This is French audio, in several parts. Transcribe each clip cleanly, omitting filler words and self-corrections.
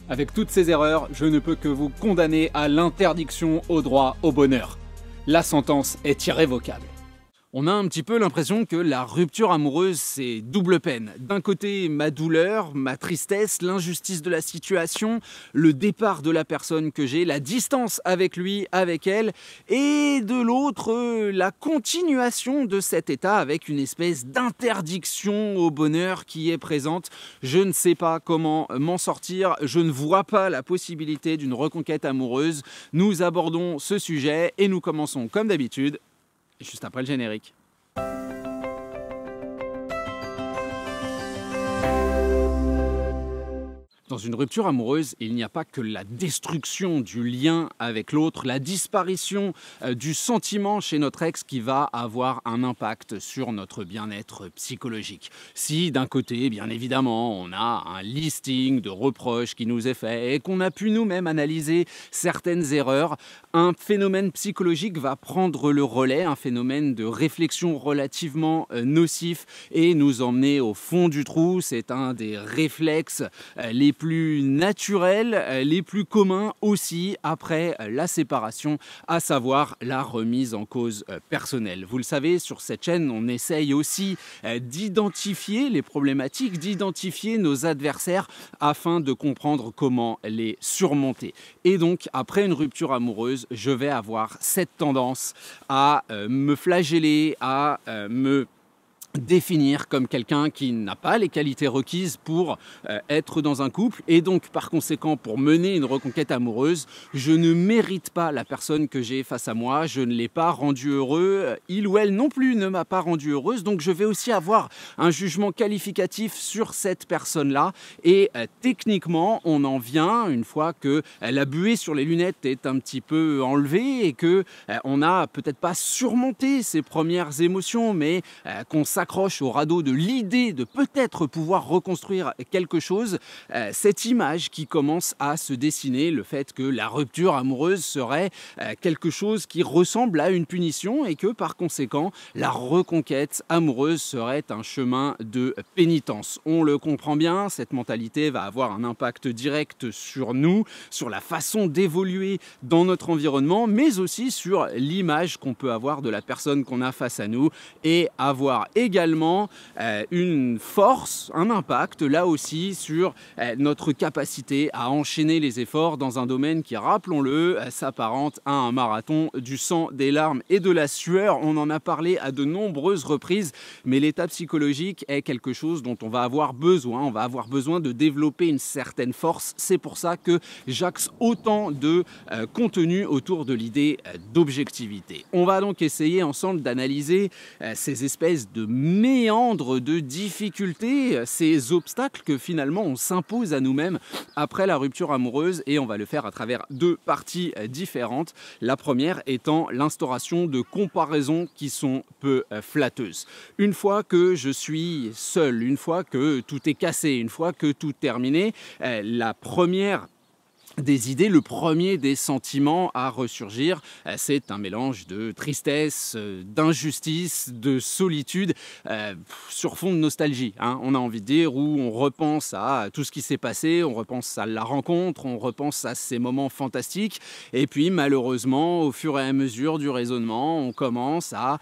Avec toutes ces erreurs, je ne peux que vous condamner à l'interdiction au droit au bonheur. La sentence est irrévocable. On a un petit peu l'impression que la rupture amoureuse, c'est double peine. D'un côté, ma douleur, ma tristesse, l'injustice de la situation, le départ de la personne que j'ai, la distance avec lui, avec elle, et de l'autre, la continuation de cet état avec une espèce d'interdiction au bonheur qui est présente. Je ne sais pas comment m'en sortir, je ne vois pas la possibilité d'une reconquête amoureuse. Nous abordons ce sujet et nous commençons comme d'habitude juste après le générique. Dans une rupture amoureuse, il n'y a pas que la destruction du lien avec l'autre, la disparition du sentiment chez notre ex qui va avoir un impact sur notre bien-être psychologique. Si d'un côté, bien évidemment, on a un listing de reproches qui nous est fait et qu'on a pu nous-mêmes analyser certaines erreurs, un phénomène psychologique va prendre le relais, un phénomène de réflexion relativement nocif et nous emmener au fond du trou. C'est un des réflexes les plus naturels, les plus communs aussi après la séparation, à savoir la remise en cause personnelle. Vous le savez, sur cette chaîne, on essaye aussi d'identifier les problématiques, d'identifier nos adversaires afin de comprendre comment les surmonter. Et donc, après une rupture amoureuse, je vais avoir cette tendance à me flageller, à me définir comme quelqu'un qui n'a pas les qualités requises pour être dans un couple et donc par conséquent pour mener une reconquête amoureuse, je ne mérite pas la personne que j'ai face à moi, je ne l'ai pas rendu heureux, il ou elle non plus ne m'a pas rendu heureuse, donc je vais aussi avoir un jugement qualificatif sur cette personne-là et techniquement on en vient, une fois que la buée sur les lunettes est un petit peu enlevée et que on n'a peut-être pas surmonté ses premières émotions mais qu'on s'accroche au radeau de l'idée de peut-être pouvoir reconstruire quelque chose, cette image qui commence à se dessiner, le fait que la rupture amoureuse serait quelque chose qui ressemble à une punition et que par conséquent la reconquête amoureuse serait un chemin de pénitence. On le comprend bien, cette mentalité va avoir un impact direct sur nous, sur la façon d'évoluer dans notre environnement, mais aussi sur l'image qu'on peut avoir de la personne qu'on a face à nous et avoir également une force, un impact là aussi sur notre capacité à enchaîner les efforts dans un domaine qui, rappelons-le, s'apparente à un marathon du sang, des larmes et de la sueur. On en a parlé à de nombreuses reprises, mais l'état psychologique est quelque chose dont on va avoir besoin. On va avoir besoin de développer une certaine force. C'est pour ça que j'axe autant de contenu autour de l'idée d'objectivité. On va donc essayer ensemble d'analyser ces espèces de méandres de difficultés, ces obstacles que finalement on s'impose à nous-mêmes après la rupture amoureuse et on va le faire à travers deux parties différentes. La première étant l'instauration de comparaisons qui sont peu flatteuses. Une fois que je suis seul, une fois que tout est cassé, une fois que tout est terminé, la première des idées, le premier des sentiments à ressurgir, c'est un mélange de tristesse, d'injustice, de solitude, sur fond de nostalgie, hein, on a envie de dire, où on repense à tout ce qui s'est passé, on repense à la rencontre, on repense à ces moments fantastiques, et puis malheureusement, au fur et à mesure du raisonnement, on commence à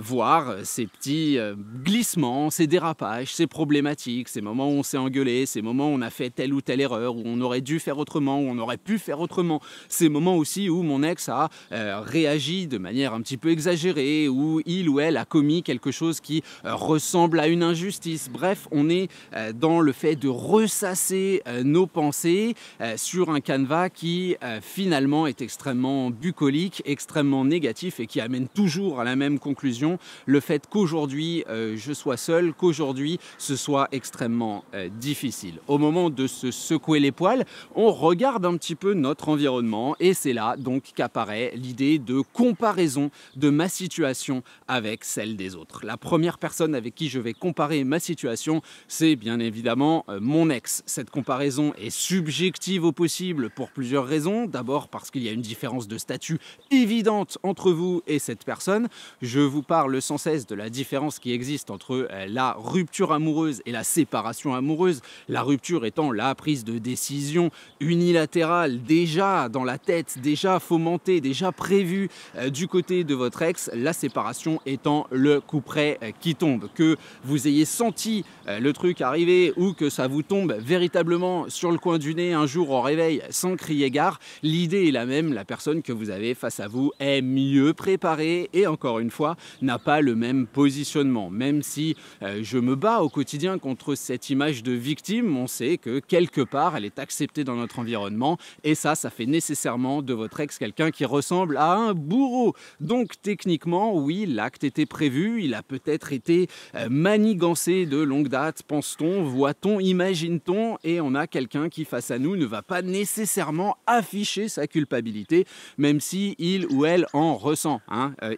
voir ces petits glissements, ces dérapages, ces problématiques, ces moments où on s'est engueulé, ces moments où on a fait telle ou telle erreur, où on aurait dû faire autrement, où on aurait pu faire autrement. Ces moments aussi où mon ex a réagi de manière un petit peu exagérée, où il ou elle a commis quelque chose qui ressemble à une injustice. Bref, on est dans le fait de ressasser nos pensées sur un canevas qui finalement est extrêmement bucolique, extrêmement négatif et qui amène toujours à la même conclusion, le fait qu'aujourd'hui je sois seul, qu'aujourd'hui ce soit extrêmement difficile. Au moment de se secouer les poils, on regarde regarde un petit peu notre environnement et c'est là donc qu'apparaît l'idée de comparaison de ma situation avec celle des autres. La première personne avec qui je vais comparer ma situation, c'est bien évidemment mon ex. Cette comparaison est subjective au possible pour plusieurs raisons. D'abord parce qu'il y a une différence de statut évidente entre vous et cette personne. Je vous parle sans cesse de la différence qui existe entre la rupture amoureuse et la séparation amoureuse. La rupture étant la prise de décision unilatérale déjà dans la tête, déjà fomentée, déjà prévue du côté de votre ex. La séparation étant le couperet qui tombe. Que vous ayez senti le truc arriver ou que ça vous tombe véritablement sur le coin du nez un jour au réveil sans crier gare, l'idée est la même. La personne que vous avez face à vous est mieux préparée et encore une fois n'a pas le même positionnement. Même si je me bats au quotidien contre cette image de victime, on sait que quelque part elle est acceptée dans notre environnement et ça fait nécessairement de votre ex quelqu'un qui ressemble à un bourreau. Donc techniquement, oui, l'acte était prévu, il a peut-être été manigancé de longue date, pense-t-on, voit-on, imagine-t-on, et on a quelqu'un qui face à nous ne va pas nécessairement afficher sa culpabilité, même si il ou elle en ressent.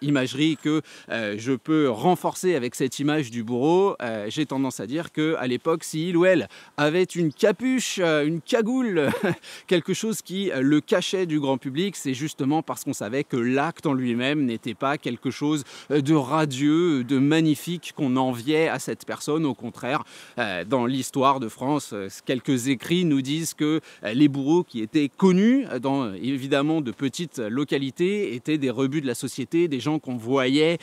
Imagerie que je peux renforcer avec cette image du bourreau. J'ai tendance à dire qu'à l'époque, si il ou elle avait une capuche, une cagoule, quelque chose qui le cachait du grand public, c'est justement parce qu'on savait que l'acte en lui-même n'était pas quelque chose de radieux, de magnifique qu'on enviait à cette personne. Au contraire, dans l'histoire de France, quelques écrits nous disent que les bourreaux qui étaient connus dans évidemment de petites localités étaient des rebuts de la société, des gens qu'on voyait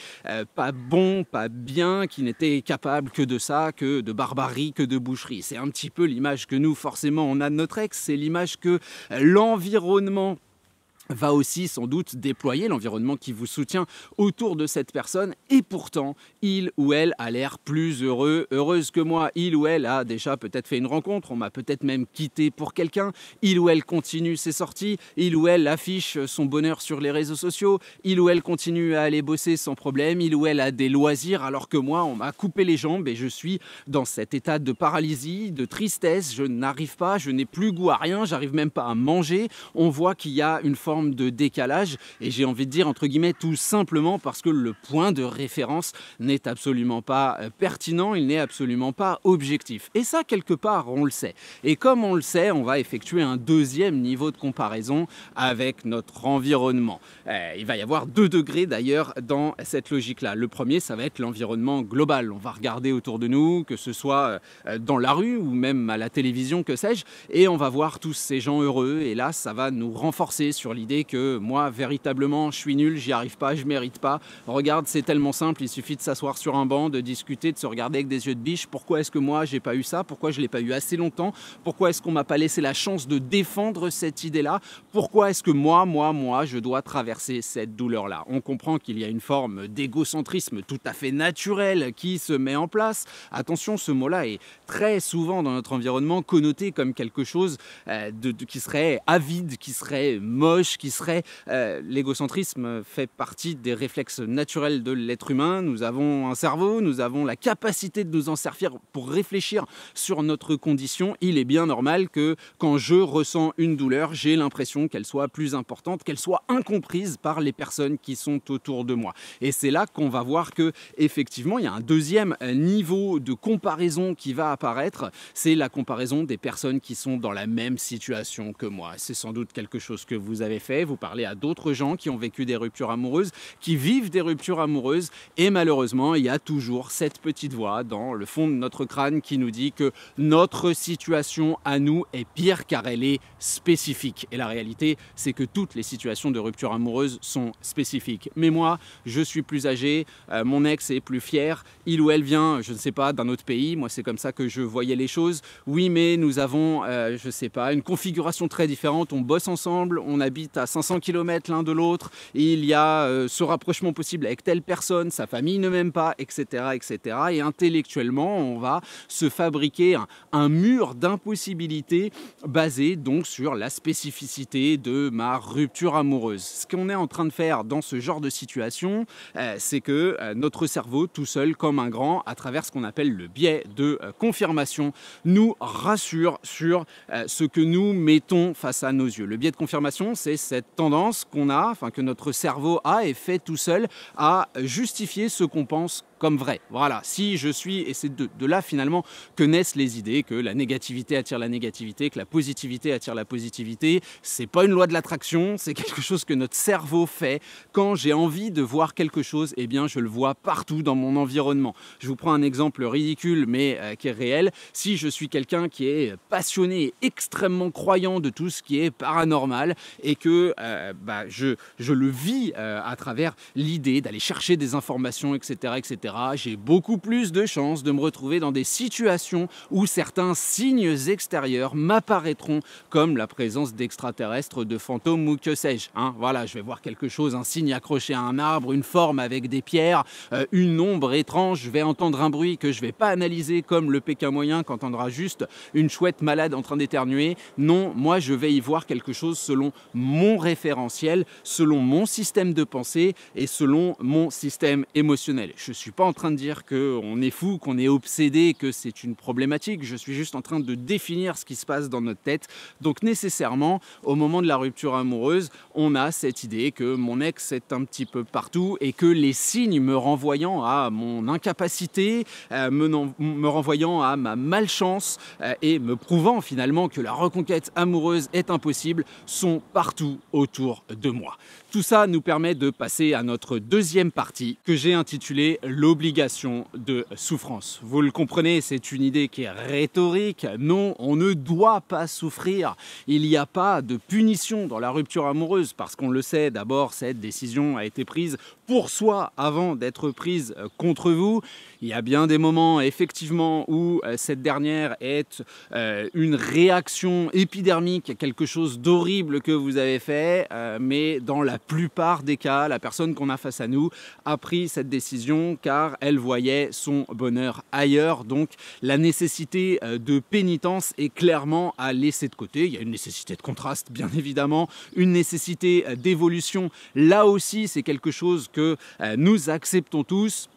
pas bons, pas bien, qui n'étaient capables que de ça, que de barbarie, que de boucherie. C'est un petit peu l'image que nous, forcément, on a de notre ex, c'est l'image que l'environnement va aussi sans doute déployer, l'environnement qui vous soutient autour de cette personne, et pourtant il ou elle a l'air plus heureuse que moi. Il ou elle a déjà peut-être fait une rencontre, on m'a peut-être même quitté pour quelqu'un, il ou elle continue ses sorties, il ou elle affiche son bonheur sur les réseaux sociaux, il ou elle continue à aller bosser sans problème, il ou elle a des loisirs, alors que moi on m'a coupé les jambes et je suis dans cet état de paralysie, de tristesse, je n'arrive pas, je n'ai plus goût à rien, j'arrive même pas à manger. On voit qu'il y a une forme de décalage et j'ai envie de dire entre guillemets tout simplement parce que le point de référence n'est absolument pas pertinent, il n'est absolument pas objectif. Et ça quelque part on le sait. Et comme on le sait, on va effectuer un deuxième niveau de comparaison avec notre environnement. Il va y avoir 2 degrés d'ailleurs dans cette logique-là. Le premier, ça va être l'environnement global. On va regarder autour de nous, que ce soit dans la rue ou même à la télévision, que sais-je, et on va voir tous ces gens heureux et là ça va nous renforcer sur l'idée que moi véritablement je suis nul, j'y arrive pas, je mérite pas. Regarde, c'est tellement simple, il suffit de s'asseoir sur un banc, de discuter, de se regarder avec des yeux de biche. Pourquoi est-ce que moi j'ai pas eu ça? Pourquoi je l'ai pas eu assez longtemps? Pourquoi est-ce qu'on m'a pas laissé la chance de défendre cette idée-là? Pourquoi est-ce que moi je dois traverser cette douleur-là? On comprend qu'il y a une forme d'égocentrisme tout à fait naturel qui se met en place. Attention, ce mot-là est très souvent dans notre environnement connoté comme quelque chose qui serait avide, qui serait moche, qui serait... L'égocentrisme fait partie des réflexes naturels de l'être humain. Nous avons un cerveau, nous avons la capacité de nous en servir pour réfléchir sur notre condition. Il est bien normal que quand je ressens une douleur, j'ai l'impression qu'elle soit plus importante, qu'elle soit incomprise par les personnes qui sont autour de moi. Et c'est là qu'on va voir que effectivement, il y a un deuxième niveau de comparaison qui va apparaître. C'est la comparaison des personnes qui sont dans la même situation que moi. C'est sans doute quelque chose que vous avez fait. Vous parlez à d'autres gens qui ont vécu des ruptures amoureuses, qui vivent des ruptures amoureuses, et malheureusement, il y a toujours cette petite voix dans le fond de notre crâne qui nous dit que notre situation à nous est pire car elle est spécifique. Et la réalité, c'est que toutes les situations de rupture amoureuse sont spécifiques. Mais moi, je suis plus âgé, mon ex est plus fier, il ou elle vient, je ne sais pas, d'un autre pays. Moi, c'est comme ça que je voyais les choses. Oui, mais nous avons, je ne sais pas, une configuration très différente. On bosse ensemble, on habite habite à 500 km l'un de l'autre, il y a ce rapprochement possible avec telle personne, sa famille ne m'aime pas, etc., etc. Et intellectuellement, on va se fabriquer un mur d'impossibilité basé donc sur la spécificité de ma rupture amoureuse. Ce qu'on est en train de faire dans ce genre de situation, c'est que notre cerveau, tout seul comme un grand, à travers ce qu'on appelle le biais de confirmation, nous rassure sur ce que nous mettons face à nos yeux. Le biais de confirmation, c'est cette tendance qu'on a, enfin que notre cerveau a et fait tout seul à justifier ce qu'on pense comme vrai. Voilà, si je suis, et c'est de là finalement que naissent les idées, que la négativité attire la négativité, que la positivité attire la positivité, c'est pas une loi de l'attraction, c'est quelque chose que notre cerveau fait. Quand j'ai envie de voir quelque chose, eh bien je le vois partout dans mon environnement. Je vous prends un exemple ridicule mais qui est réel. Si je suis quelqu'un qui est passionné et extrêmement croyant de tout ce qui est paranormal et que je le vis à travers l'idée d'aller chercher des informations, etc., etc., j'ai beaucoup plus de chances de me retrouver dans des situations où certains signes extérieurs m'apparaîtront comme la présence d'extraterrestres, de fantômes ou que sais-je. Voilà, je vais voir quelque chose, un signe accroché à un arbre, une forme avec des pierres, une ombre étrange, je vais entendre un bruit que je ne vais pas analyser comme le Pékin moyen qu'entendra juste une chouette malade en train d'éternuer. Non, moi je vais y voir quelque chose selon mon référentiel, selon mon système de pensée et selon mon système émotionnel. Je ne suis pas en train de dire qu'on est fou, qu'on est obsédé, que c'est une problématique. Je suis juste en train de définir ce qui se passe dans notre tête. Donc nécessairement, au moment de la rupture amoureuse, on a cette idée que mon ex est un petit peu partout et que les signes me renvoyant à mon incapacité, me renvoyant à ma malchance et me prouvant finalement que la reconquête amoureuse est impossible, sont partout autour de moi. Tout ça nous permet de passer à notre deuxième partie que j'ai intitulée « L'obligation de souffrance ». Vous le comprenez, c'est une idée qui est rhétorique. Non, on ne doit pas souffrir. Il n'y a pas de punition dans la rupture amoureuse parce qu'on le sait, d'abord, cette décision a été prise pour soi avant d'être prise contre vous. Il y a bien des moments, effectivement, où cette dernière est une réaction épidermique à quelque chose d'horrible que vous avez fait, mais dans la plupart des cas, la personne qu'on a face à nous a pris cette décision car elle voyait son bonheur ailleurs. Donc la nécessité de pénitence est clairement à laisser de côté. Il y a une nécessité de contraste, bien évidemment, une nécessité d'évolution. Là aussi, c'est quelque chose que nous acceptons tous.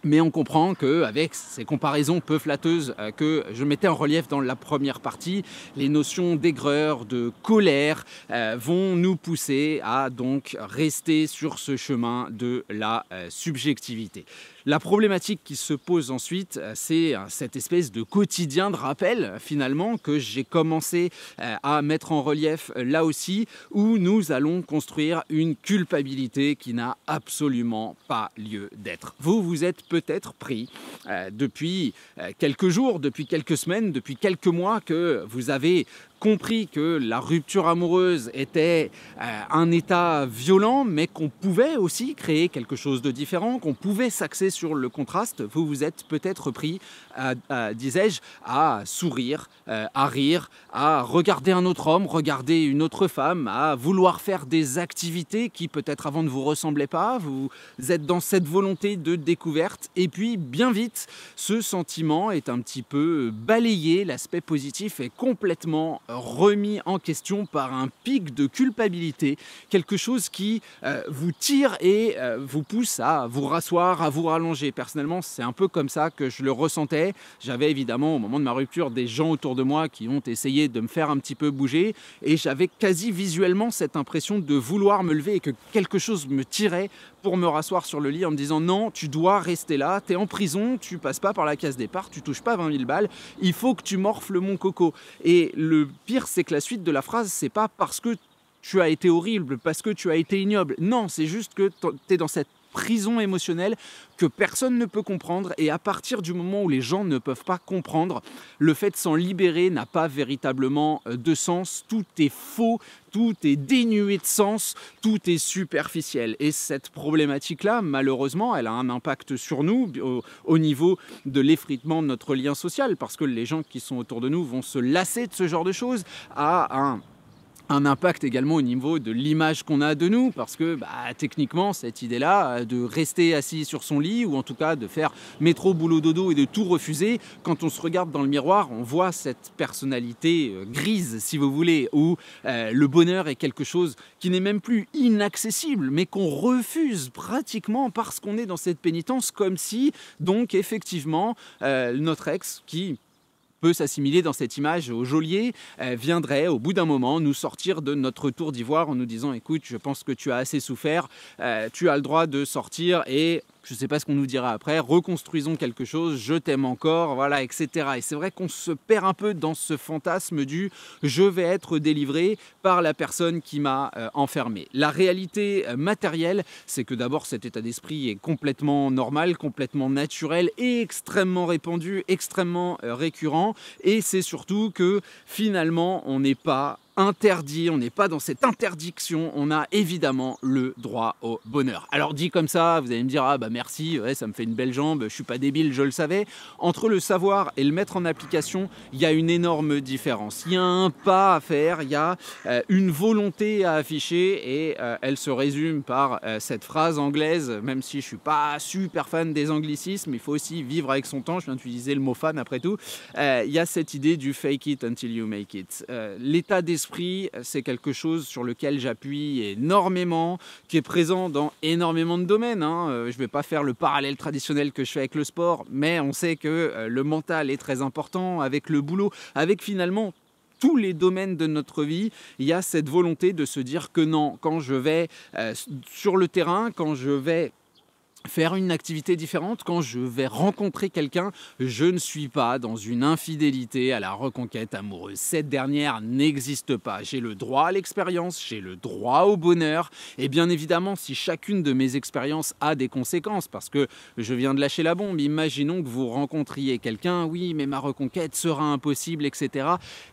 Mais on comprend qu'avec ces comparaisons peu flatteuses que je mettais en relief dans la première partie, les notions d'aigreur, de colère vont nous pousser à donc rester sur ce chemin de la subjectivité. La problématique qui se pose ensuite, c'est cette espèce de quotidien de rappel finalement que j'ai commencé à mettre en relief là aussi, où nous allons construire une culpabilité qui n'a absolument pas lieu d'être. Vous êtes peut-être pris depuis quelques jours, depuis quelques semaines, depuis quelques mois que vous avez compris que la rupture amoureuse était un état violent, mais qu'on pouvait aussi créer quelque chose de différent, qu'on pouvait s'axer sur le contraste. Vous êtes peut-être pris, disais-je, à sourire, à rire, à regarder un autre homme, regarder une autre femme, à vouloir faire des activités qui peut-être avant ne vous ressemblaient pas. Vous êtes dans cette volonté de découverte et puis bien vite, ce sentiment est un petit peu balayé, l'aspect positif est complètement remis en question par un pic de culpabilité, quelque chose qui vous tire et vous pousse à vous rasseoir, à vous rallonger. Personnellement, c'est un peu comme ça que je le ressentais. J'avais évidemment, au moment de ma rupture, des gens autour de moi qui ont essayé de me faire un petit peu bouger et j'avais quasi visuellement cette impression de vouloir me lever et que quelque chose me tirait pour me rasseoir sur le lit en me disant non, tu dois rester là, tu es en prison, tu passes pas par la case départ, tu touches pas 20 000 balles, il faut que tu morfles mon coco. Et le pire, c'est que la suite de la phrase, c'est pas parce que tu as été horrible, parce que tu as été ignoble. Non, c'est juste que tu es dans cette prison émotionnelle que personne ne peut comprendre et à partir du moment où les gens ne peuvent pas comprendre, le fait de s'en libérer n'a pas véritablement de sens, tout est faux, tout est dénué de sens, tout est superficiel et cette problématique-là, malheureusement, elle a un impact sur nous au niveau de l'effritement de notre lien social parce que les gens qui sont autour de nous vont se lasser de ce genre de choses à un un impact également au niveau de l'image qu'on a de nous, parce que techniquement cette idée-là de rester assis sur son lit, ou en tout cas de faire métro boulot dodo et de tout refuser, quand on se regarde dans le miroir, on voit cette personnalité grise, si vous voulez, où le bonheur est quelque chose qui n'est même plus inaccessible, mais qu'on refuse pratiquement parce qu'on est dans cette pénitence, comme si donc effectivement notre ex, qui peut s'assimiler dans cette image au geôlier, viendrait au bout d'un moment nous sortir de notre tour d'ivoire en nous disant: écoute, je pense que tu as assez souffert, tu as le droit de sortir et je ne sais pas ce qu'on nous dira après, reconstruisons quelque chose, je t'aime encore, voilà, etc. Et c'est vrai qu'on se perd un peu dans ce fantasme du je vais être délivré par la personne qui m'a enfermé. La réalité matérielle, c'est que d'abord cet état d'esprit est complètement normal, complètement naturel et extrêmement répandu, extrêmement récurrent. Et c'est surtout que finalement on n'est pas interdit, on n'est pas dans cette interdiction, on a évidemment le droit au bonheur. Alors dit comme ça, vous allez me dire: ah bah merci, ouais, ça me fait une belle jambe, je suis pas débile, je le savais. Entre le savoir et le mettre en application, il y a une énorme différence. Il y a un pas à faire, il y a une volonté à afficher, et elle se résume par cette phrase anglaise, même si je suis pas super fan des anglicismes, il faut aussi vivre avec son temps, je viens d'utiliser le mot fan après tout. Il y a cette idée du fake it until you make it. L'état d'esprit, c'est quelque chose sur lequel j'appuie énormément, qui est présent dans énormément de domaines. Je ne vais pas faire le parallèle traditionnel que je fais avec le sport, mais on sait que le mental est très important avec le boulot, avec finalement tous les domaines de notre vie. Il y a cette volonté de se dire que non, quand je vais sur le terrain, quand je vais faire une activité différente, quand je vais rencontrer quelqu'un, je ne suis pas dans une infidélité à la reconquête amoureuse. Cette dernière n'existe pas. J'ai le droit à l'expérience, j'ai le droit au bonheur, et bien évidemment, si chacune de mes expériences a des conséquences, parce que je viens de lâcher la bombe, imaginons que vous rencontriez quelqu'un, oui, mais ma reconquête sera impossible, etc.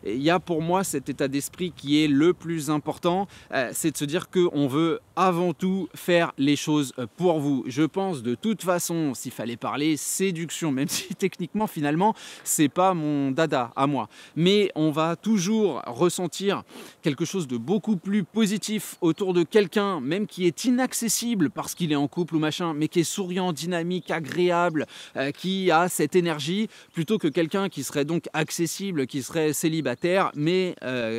Et il y a pour moi cet état d'esprit qui est le plus important, c'est de se dire qu'on veut avant tout faire les choses pour vous. Je pense de toute façon, s'il fallait parler séduction, même si techniquement finalement c'est pas mon dada à moi, mais on va toujours ressentir quelque chose de beaucoup plus positif autour de quelqu'un, même qui est inaccessible parce qu'il est en couple ou machin, mais qui est souriant, dynamique, agréable, qui a cette énergie, plutôt que quelqu'un qui serait donc accessible, qui serait célibataire, mais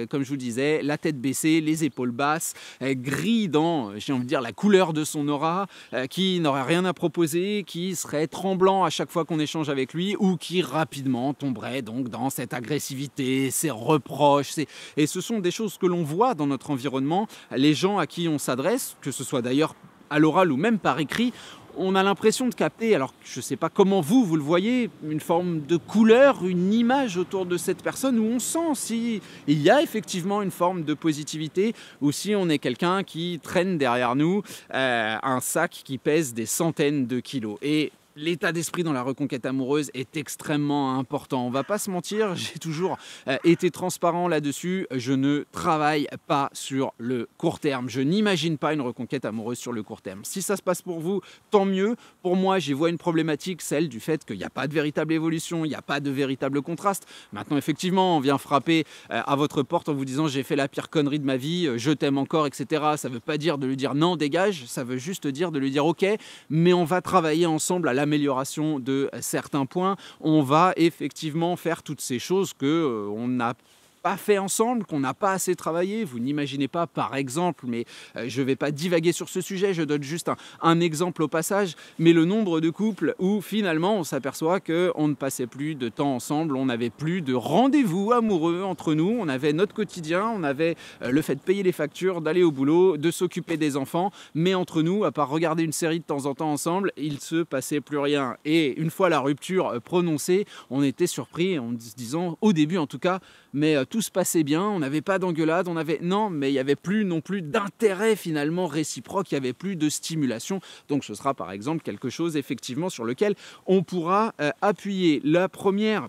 comme je vous disais, la tête baissée, les épaules basses, gris dans, j'ai envie de dire, la couleur de son aura, qui n'aurait rien à proposer, qui serait tremblant à chaque fois qu'on échange avec lui, ou qui rapidement tomberait donc dans cette agressivité, ces reproches. Et ce sont des choses que l'on voit dans notre environnement. Les gens à qui on s'adresse, que ce soit d'ailleurs à l'oral ou même par écrit, on a l'impression de capter, alors je ne sais pas comment vous le voyez, une forme de couleur, une image autour de cette personne où on sent s'il y a effectivement une forme de positivité ou si on est quelqu'un qui traîne derrière nous un sac qui pèse des centaines de kilos. Et l'état d'esprit dans la reconquête amoureuse est extrêmement important. On ne va pas se mentir, j'ai toujours été transparent là-dessus. Je ne travaille pas sur le court terme. Je n'imagine pas une reconquête amoureuse sur le court terme. Si ça se passe pour vous, tant mieux. Pour moi, j'y vois une problématique, celle du fait qu'il n'y a pas de véritable évolution, il n'y a pas de véritable contraste. Maintenant, effectivement, on vient frapper à votre porte en vous disant: j'ai fait la pire connerie de ma vie, je t'aime encore, etc. Ça ne veut pas dire de lui dire non, dégage. Ça veut juste dire de lui dire ok, mais on va travailler ensemble à l'amélioration de certains points. On va effectivement faire toutes ces choses que on n'a pas fait ensemble, qu'on n'a pas assez travaillé. Vous n'imaginez pas, par exemple, mais je ne vais pas divaguer sur ce sujet, je donne juste un exemple au passage, mais le nombre de couples où finalement on s'aperçoit qu'on ne passait plus de temps ensemble, on n'avait plus de rendez-vous amoureux entre nous, on avait notre quotidien, on avait le fait de payer les factures, d'aller au boulot, de s'occuper des enfants, mais entre nous, à part regarder une série de temps en temps ensemble, il ne se passait plus rien. Et une fois la rupture prononcée, on était surpris en se disant, au début en tout cas, mais tout se passait bien, on n'avait pas d'engueulade, non, mais il n'y avait plus non plus d'intérêt finalement réciproque, il n'y avait plus de stimulation. Donc ce sera par exemple quelque chose effectivement sur lequel on pourra appuyer. La première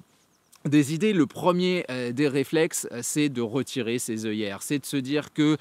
des idées, le premier des réflexes, c'est de retirer ses œillères, c'est de se dire que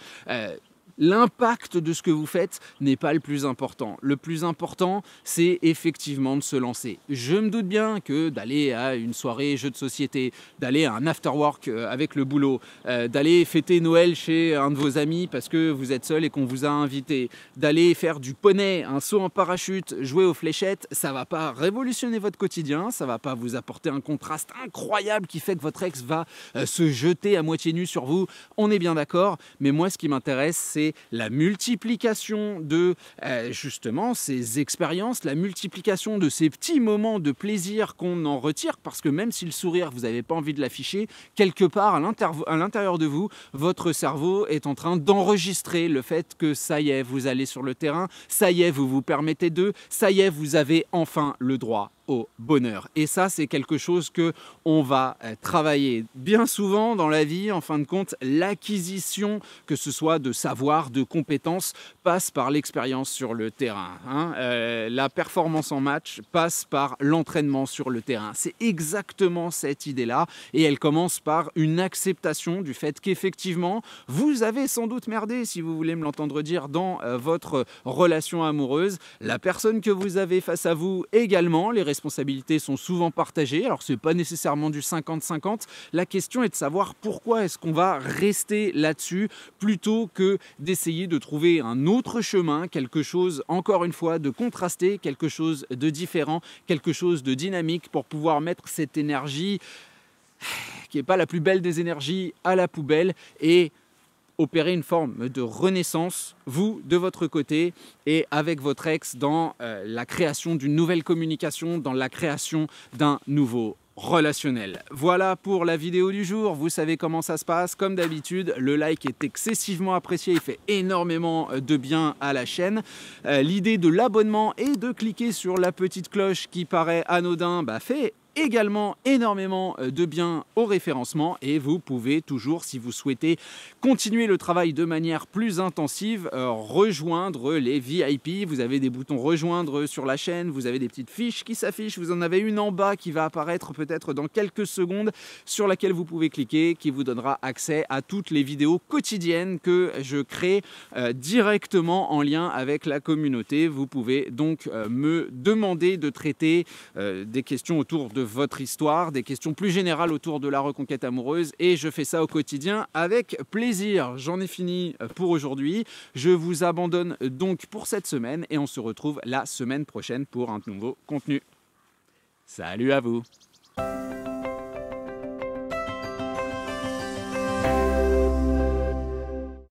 L'impact de ce que vous faites n'est pas le plus important. Le plus important, c'est effectivement de se lancer. Je me doute bien que d'aller à une soirée jeu de société, d'aller à un after-work avec le boulot, d'aller fêter Noël chez un de vos amis parce que vous êtes seul et qu'on vous a invité, d'aller faire du poney, un saut en parachute, jouer aux fléchettes, ça va pas révolutionner votre quotidien, ça va pas vous apporter un contraste incroyable qui fait que votre ex va se jeter à moitié nu sur vous. On est bien d'accord, mais moi ce qui m'intéresse, c'est la multiplication de justement ces expériences, la multiplication de ces petits moments de plaisir qu'on en retire, parce que même si le sourire, vous n'avez pas envie de l'afficher, quelque part à l'intérieur de vous, votre cerveau est en train d'enregistrer le fait que ça y est, vous allez sur le terrain, ça y est, vous vous permettez d'eux, ça y est, vous avez enfin le droit au bonheur. Et ça, c'est quelque chose que on va travailler bien souvent dans la vie. En fin de compte, l'acquisition, que ce soit de savoir, de compétences, passe par l'expérience sur le terrain. La performance en match passe par l'entraînement sur le terrain. C'est exactement cette idée-là. Et elle commence par une acceptation du fait qu'effectivement, vous avez sans doute merdé, si vous voulez me l'entendre dire, dans votre relation amoureuse. La personne que vous avez face à vous également, les responsabilités sont souvent partagées, alors ce n'est pas nécessairement du 50-50. La question est de savoir pourquoi est-ce qu'on va rester là-dessus plutôt que d'essayer de trouver un autre chemin, quelque chose, encore une fois, de contrasté, quelque chose de différent, quelque chose de dynamique pour pouvoir mettre cette énergie qui n'est pas la plus belle des énergies à la poubelle et opérer une forme de renaissance, vous, de votre côté, et avec votre ex, dans la création d'une nouvelle communication, dans la création d'un nouveau relationnel. Voilà pour la vidéo du jour, vous savez comment ça se passe. Comme d'habitude, le like est excessivement apprécié, il fait énormément de bien à la chaîne. L'idée de l'abonnement et de cliquer sur la petite cloche qui paraît anodin, fait également énormément de bien au référencement et vous pouvez toujours, si vous souhaitez continuer le travail de manière plus intensive, rejoindre les VIP. Vous avez des boutons rejoindre sur la chaîne, vous avez des petites fiches qui s'affichent, vous en avez une en bas qui va apparaître peut-être dans quelques secondes sur laquelle vous pouvez cliquer, qui vous donnera accès à toutes les vidéos quotidiennes que je crée directement en lien avec la communauté. Vous pouvez donc me demander de traiter des questions autour de votre histoire, des questions plus générales autour de la reconquête amoureuse et je fais ça au quotidien avec plaisir. J'en ai fini pour aujourd'hui. Je vous abandonne donc pour cette semaine et on se retrouve la semaine prochaine pour un nouveau contenu. Salut à vous!